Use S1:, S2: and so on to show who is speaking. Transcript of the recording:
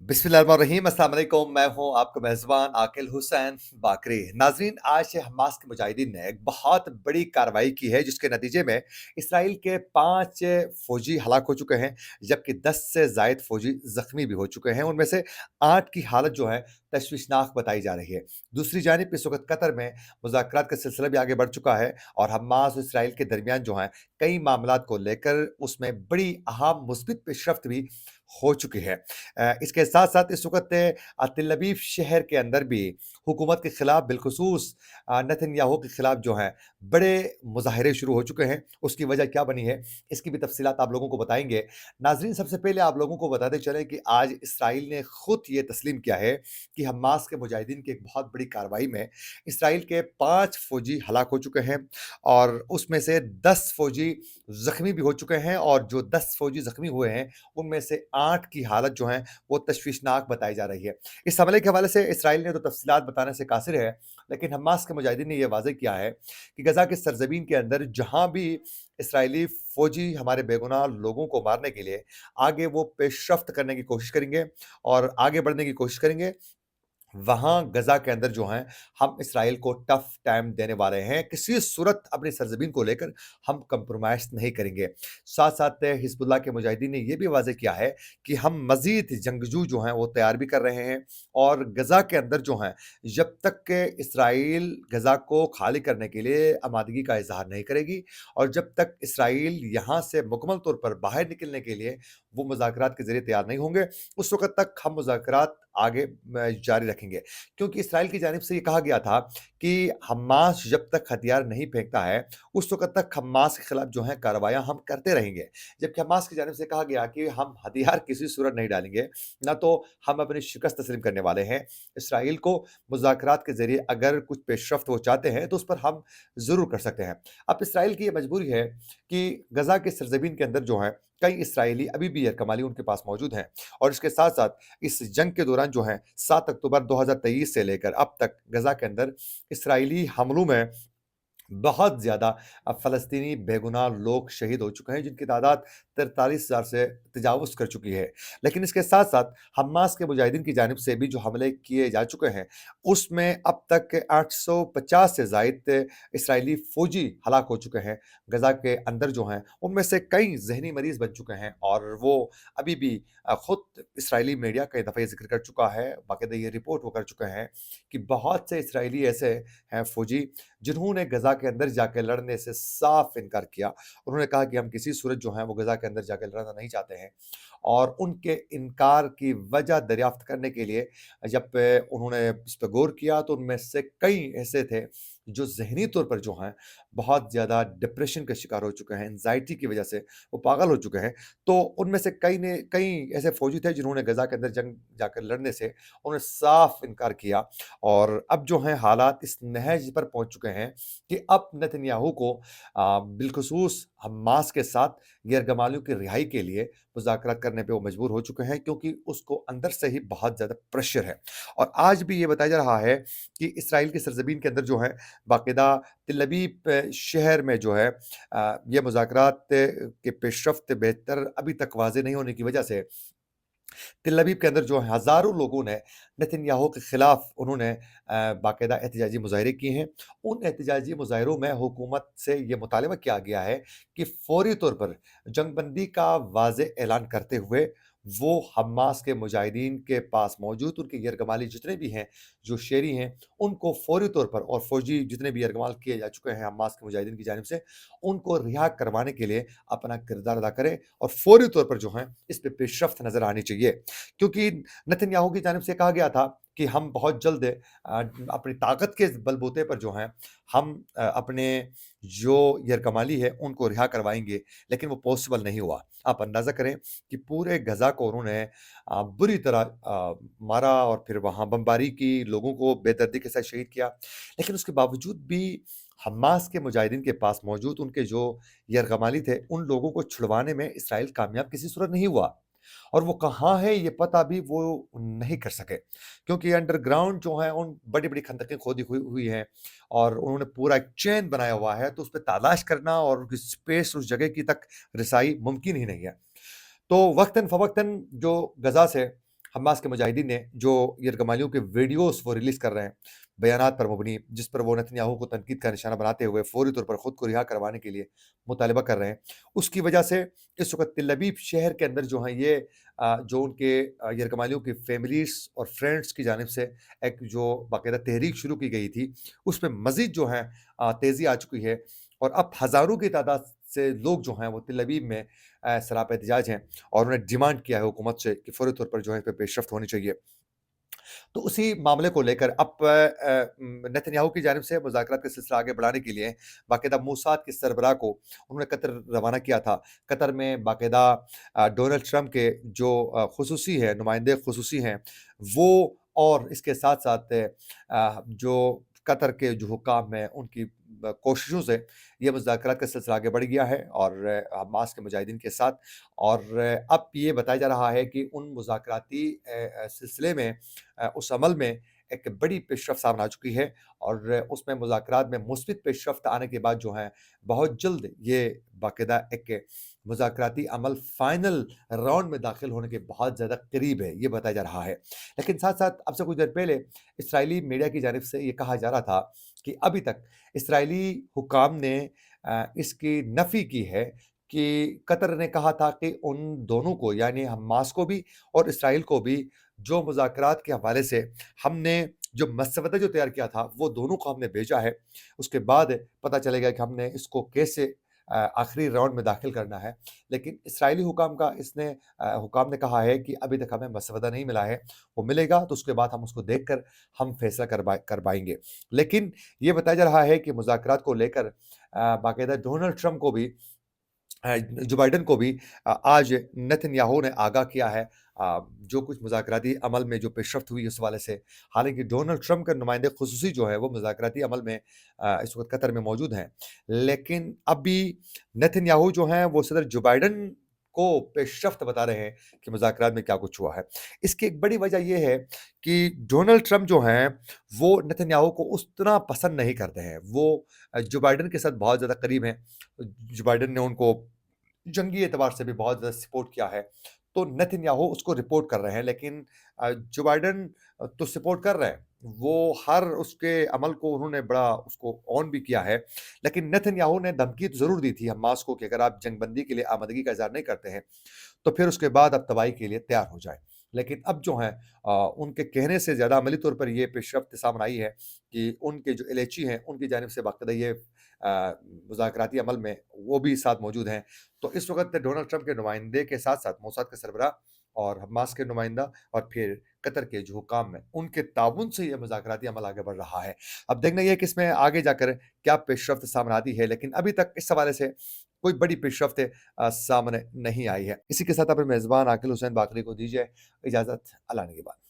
S1: बिस्मिल्लाहिर्रहमानिर्रहीम। अस्सलाम वालेकुम। मैं हूं आपका मेज़बान आकिल हुसैन बाकरी। नाज़रीन, आज से हमास के मुजाहिदीन ने एक बहुत बड़ी कार्रवाई की है जिसके नतीजे में इसराइल के 5 फ़ौजी हलाक हो चुके हैं, जबकि 10 से ज़ायद फ़ौजी ज़ख्मी भी हो चुके हैं। उनमें से 8 की हालत जो है तशवीशनाक बताई जा रही है। दूसरी जानिब इस वक़्त कतर में मुज़ाकरात का सिलसिला भी आगे बढ़ चुका है और हमास और इसराइल के दरमियान जो है कई मामलात को लेकर उसमें बड़ी अहम मुस्बित पेशरफ्त भी हो चुकी है। इसके साथ-साथ इस वक़्त तेल अवीव शहर के अंदर भी हुकूमत के खिलाफ बिलख़ुसूस नेतन्याहू के खिलाफ जो है बड़े मुज़ाहरे शुरू हो चुके हैं। उसकी वजह क्या बनी है, इसकी भी तफ़सीलात आप लोगों को बताएँगे। नाज़रीन, सबसे पहले आप लोगों को बताते चलें कि आज इसराइल ने खुद ये तस्लीम किया है कि हमास के मुजाहिदीन की एक बहुत बड़ी कार्रवाई में इसराइल के 5 फ़ौजी हलाक हो चुके हैं और उसमें से 10 फ़ौजी ज़ख्मी भी हो चुके हैं और जो 10 फ़ौजी ज़ख्मी हुए हैं, उनमें से 8 की हालत जो है वो तशवीशनाक बताई जा रही है। इस हमले के हवाले से इसराइल ने तो तफ़सीलात बताने से कासिर है, लेकिन हमास के मुजाहिदीन ने यह वाज़ेह किया है कि गज़ा की सरज़मीन के अंदर जहाँ भी इसराइली फ़ौजी हमारे बेगुनाह लोगों को मारने के लिए आगे वो पेशरफ्त करने की कोशिश करेंगे और आगे बढ़ने की कोशिश करेंगे, वहाँ गज़ा के अंदर जो हैं, हम इसराइल को टफ़ टाइम देने वाले हैं। किसी सूरत अपनी सरज़मीन को लेकर हम कंप्रोमाइज़ नहीं करेंगे। साथ-साथ हिज़्बुल्लाह के मुजाहिदीन ने ये भी वाज़ेह किया है कि हम मज़ीद जंगजू जो हैं, वो तैयार भी कर रहे हैं और गज़ा के अंदर जो हैं, जब तक के इसराइल गज़ा को खाली करने के लिए आमादगी का इज़हार नहीं करेगी और जब तक इसराइल यहाँ से मुकम्मल तौर पर बाहर निकलने के लिए वो मुज़ाकरात के ज़रिए तैयार नहीं होंगे, उस वक़्त तक हम मुज़ाकरात आगे जारी रखेंगे। क्योंकि इसराइल की जानिब से ये कहा गया था कि हमास जब तक हथियार नहीं फेंकता है, उस वक़्त तक हमास के खिलाफ जो है कार्रवाइयाँ हम करते रहेंगे। जबकि हमास की जानिब से कहा गया कि हम हथियार किसी सूरत नहीं डालेंगे, ना तो हम अपनी शिकस्त तस्लीम करने वाले हैं। इसराइल को मुज़ाकरात के ज़रिए अगर कुछ पेशरफ्त वो चाहते हैं, तो उस पर हम ज़रूर कर सकते हैं। अब इसराइल की ये मजबूरी है कि गज़ा की सरज़मीन के अंदर जो है, कई इसराइली अभी भी यरकमाली उनके पास मौजूद हैं और इसके साथ-साथ इस जंग के दौरान जो है 7 अक्टूबर 2023 से लेकर अब तक गज़ा के अंदर इसराइली हमलों में बहुत ज़्यादा फ़लस्तीनी बेगुनाह लोग शहीद हो चुके हैं, जिनकी तादाद 43,000 से तजावुज़ कर चुकी है। लेकिन इसके साथ-साथ हमास के मुजाहिदीन की जानिब से भी जो हमले किए जा चुके हैं, उसमें अब तक 850 से ज़ायद इसराइली फ़ौजी हलाक हो चुके हैं। गज़ा के अंदर जो हैं, उनमें से कई ज़हनी मरीज़ बन चुके हैं और वो अभी भी खुद इसराइली मीडिया कई दफ़ा ये ज़िक्र कर चुका है, बाकायदा ये रिपोर्ट वो कर चुके हैं कि बहुत से इसराइली ऐसे हैं फ़ौजी जिन्होंने गज़ा के अंदर जाके लड़ने से साफ इनकार किया। उन्होंने कहा कि हम किसी सूरत जो है वो गज़ा के अंदर जाके लड़ना नहीं चाहते हैं और उनके इनकार की वजह दरियाफ़्त करने के लिए जब उन्होंने इस पे गौर किया तो उनमें से कई ऐसे थे जो ज़हनी तौर पर जो हैं बहुत ज़्यादा डिप्रेशन का शिकार हो चुके हैं, एंग्ज़ायटी की वजह से वो पागल हो चुके हैं। तो उनमें से कई ऐसे फ़ौजी थे जिन्होंने गज़ा के अंदर जंग जाकर लड़ने से उन्होंने साफ इनकार किया और अब जो हैं हालात इस नहज पर पहुँच चुके हैं कि अब नेतन्याहू को बिलख़ुसूस हमास के साथ यरगमालियों की रिहाई के लिए मुज़ाकरात करने पे वो मजबूर हो चुके हैं क्योंकि उसको अंदर से ही बहुत ज़्यादा प्रेशर है। और आज भी ये बताया जा रहा है कि इसराइल की सरज़मीन के अंदर जो है बाकायदा तेल अवीव शहर में जो है ये मुज़ाकरात के पेशरफ्त बेहतर अभी तक वाज़ेह नहीं होने की वजह से तेल अवीव के अंदर जो हज़ारों लोगों ने नेतन्याहू के खिलाफ उन्होंने बाकायदा एहतजाजी मुज़ाहरे किए हैं। उन एहतजाजी मुज़ाहरों में हुकूमत से ये मुतालबा किया गया है कि फ़ौरी तौर पर जंगबंदी का वाज़ेह ऐलान करते हुए वो हमास के मुजाहिदीन के पास मौजूद उनके यरगमाली जितने भी हैं, जो शेरी हैं, उनको फ़ौरी तौर पर और फ़ौजी जितने भी यरगमाल किए जा चुके हैं हमास के मुजाहिदीन की जानिब से, उनको रिहा करवाने के लिए अपना किरदार अदा करें और फ़ौरी तौर पर जो हैं, इस पे पेशरफ्त नज़र आनी चाहिए। क्योंकि नेतन्याहू की जानिब से कहा गया था कि हम बहुत जल्द अपनी ताकत के बलबूते पर जो हैं, हम अपने जो यरगमाली है, उनको रिहा करवाएँगे, लेकिन वो पॉसिबल नहीं हुआ। आप अंदाज़ा करें कि पूरे गज़ा को उन्होंने बुरी तरह मारा और फिर वहाँ बमबारी की, लोगों को बेदर्दी के साथ शहीद किया। लेकिन उसके बावजूद भी हमास के मुजाहिदीन के पास मौजूद उनके जो यरगमाली थे, उन लोगों को छुड़वाने में इसराइल कामयाब किसी सूरत नहीं हुआ। और वो कहाँ है ये पता भी वो नहीं कर सके क्योंकि अंडरग्राउंड जो है उन बड़ी-बड़ी खंदकें खोदी हुई हुई हैं और उन्होंने पूरा एक चेन बनाया हुआ है तो उस पे तलाश करना और उनकी स्पेस उस जगह की तक रिसाई मुमकिन ही नहीं है। तो वक़्तन फ़वक़्तन जो गज़ा से हमास के मुजाहिदीन ने जो यरगमालियों के वीडियोज़ वो रिलीज़ कर रहे हैं, बयानात पर मुबनी, जिस पर वो नेतन्याहू को तनकीद का निशाना बनाते हुए फौरी तौर पर खुद को रिहा करवाने के लिए मुतालबा कर रहे हैं। उसकी वजह से इस वक़्त तिल अबीब शहर के अंदर जो हैं ये जो उनके यरगमालियों की फैमिलीज़ और फ्रेंड्स की जानिब से एक जो बाकायदा तहरीक शुरू की गई थी, उसमें मज़ीद जो है तेज़ी आ चुकी है और अब हज़ारों की तादाद से लोग जो हैं वो तिल अबीब में सराप एहतजाज हैं और उन्हें डिमांड किया है हुकूमत से कि फ़ौरी तौर पर जो है इस पे पेशरफ्त होनी चाहिए। तो उसी मामले को लेकर अब नेतन्याहू की जानिब से मुज़ाकरात का सिलसिला आगे बढ़ाने के लिए बाकायदा मोसाद के सरबराह को उन्होंने कतर रवाना किया था। कतर में बाकायदा डोनाल्ड ट्रंप के जो खुसूसी है, नुमाइंदे खुसूसी हैं, वो और इसके साथ-साथ जो कतर के जो हुकाम हैं, उनकी कोशिशों से ये मुज़ाकरात का सिलसिला आगे बढ़ गया है और हमास के मुजाहिदीन के साथ और अब ये बताया जा रहा है कि उन मुज़ाकराती सिलसिले में उस अमल में एक बड़ी पेशरफ़्त सामने आ चुकी है और उसमें मुज़ाकरात में मुस्बित पेशरफ़्त आने के बाद जो है, बहुत जल्द ये बाकायदा एक मुज़ाकराती अमल फ़ाइनल राउंड में दाखिल होने के बहुत ज़्यादा करीब है, ये बताया जा रहा है। लेकिन साथ-साथ अब से कुछ देर पहले इस्राएली मीडिया की जानिब से ये कहा जा रहा था कि अभी तक इस्राएली हुकाम ने इसकी नफ़ी की है कि कतर ने कहा था कि उन दोनों को यानी हमास को भी और इसराइल को भी जो मुज़ाकरात के हवाले से हमने जो मसवदा जो तैयार किया था, वो दोनों को हमने भेजा है। उसके बाद पता चलेगा कि हमने इसको कैसे आखिरी राउंड में दाखिल करना है। लेकिन इस्राएली हुकाम ने कहा है कि अभी तक हमें मसवदा नहीं मिला है, वो मिलेगा तो उसके बाद हम उसको देखकर हम फैसला कर पाएँगे। लेकिन ये बताया जा रहा है कि मुज़ाकरात को लेकर बाकायदा डोनाल्ड ट्रंप को भी जो बाइडेन को भी आज नेतन्याहू ने आगाह किया है जो कुछ मुज़ाकराती अमल में जो पेशरफ्त हुई उस हवाले से। हालाँकि डोनाल्ड ट्रंप के नुमाइंदे ख़ुसूसी जो है वो मुज़ाकराती अमल में इस वक़्त कतर में मौजूद हैं। लेकिन अभी नेतन्याहू जो हैं वो सदर जो बाइडेन को पेशरफ्त बता रहे हैं कि मुज़ाकरात में क्या कुछ हुआ है। इसकी एक बड़ी वजह ये है कि डोनाल्ड ट्रंप जो हैं वो नेतन्याहू को उतना पसंद नहीं करते हैं। वो जो बाइडेन के साथ बहुत ज़्यादा करीब हैं। जो बाइडेन ने उनको जंगी एतबार से भी बहुत ज़्यादा सपोर्ट किया है, तो नेतन्याहू उसको रिपोर्ट कर रहे हैं लेकिन जो बाइडेन तो सपोर्ट कर रहे हैं, वो हर उसके अमल को उन्होंने बड़ा उसको ऑन भी किया है, लेकिन नेतन्याहू ने धमकी तो ज़रूर दी थी हमास को कि अगर आप जंगबंदी के लिए आमादगी का इज़हार नहीं करते हैं, तो फिर उसके बाद आप तबाही के लिए तैयार हो जाएँ। लेकिन अब जो हैं उनके कहने से ज़्यादा अमली तौर पर ये पेशरफ्त सामने आई है कि उनके जो एलेची हैं, उनकी जानिब से बाकायदा ये मुज़ाकराती अमल में वो भी साथ मौजूद हैं। तो इस वक़्त डोनाल्ड ट्रंप के नुमाइंदे के साथ-साथ मोसाद के सरबराह और हमास के नुमाइंदा और फिर कतर के जो हुकाम हैं, उनके ताउन से ये मुज़ाकराती अमल आगे बढ़ रहा है। अब देखना ये है कि इसमें आगे जाकर क्या पेशरफ्त सामने आती है, लेकिन अभी तक इस हवाले से कोई बड़ी पेशरफ्त सामने नहीं आई है। इसी के साथ अपने मेज़बान आकिल हुसैन बाकरी को दीजिए इजाज़त। अल्लाह निगहबान।